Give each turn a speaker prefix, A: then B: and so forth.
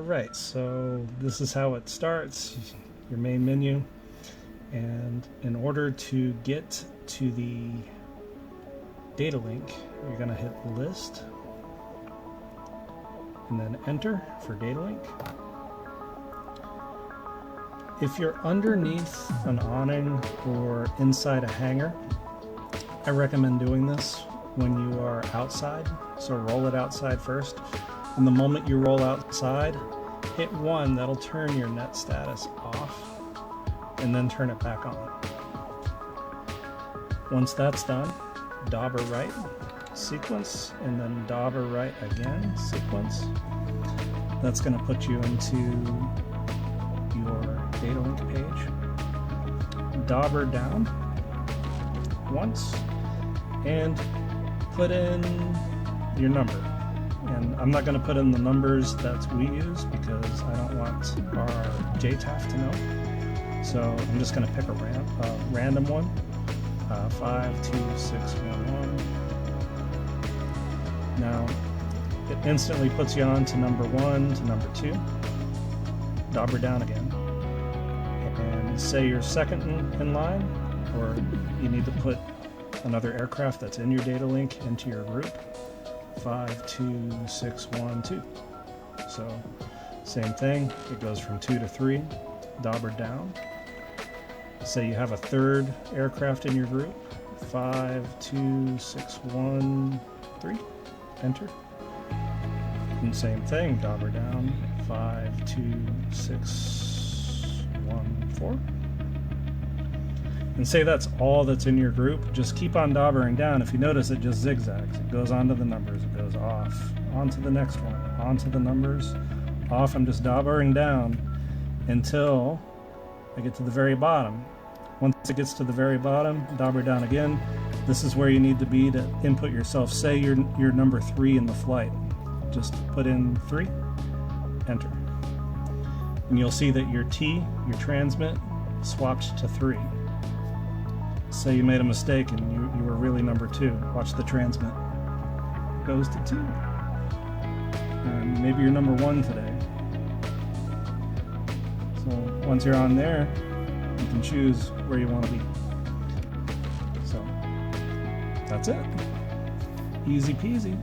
A: Alright, so this is how it starts, your main menu, and in order to get to the data link, you're going to hit list and then enter for data link. If you're underneath an awning or inside a hangar, I recommend doing this when you are outside, so roll it outside first. And the moment you roll outside, hit 1, that'll turn your net status off, and then turn it back on. Once that's done, dauber right, sequence, and then dauber right again, sequence. That's going to put you into your data link page. Dauber down once, and put in your number. And I'm not going to put in the numbers that we use because I don't want our JTAF to know. So I'm just going to pick a random one, 52611. Now it instantly puts you on to number 1 to number 2. Dauber down again, and say you're second in line, or you need to put another aircraft that's in your data link into your group. 52612. So same thing, it goes from 2 to 3, dauber down. Say you have a third aircraft in your group, 52613, enter. And same thing, dauber down, 52614. And say that's all that's in your group, just keep on daubering down. If you notice, it just zigzags. It goes onto the numbers, it goes off, onto the next one, onto the numbers, off. I'm just daubering down until I get to the very bottom. Once it gets to the very bottom, dauber down again. This is where you need to be to input yourself. Say you're number 3 in the flight. Just put in 3, enter. And you'll see that your T, your transmit, swapped to 3. Say you made a mistake and you were really number 2. Watch the transmit. It goes to 2. And maybe you're number 1 today. So once you're on there, you can choose where you want to be. So that's it. Easy peasy.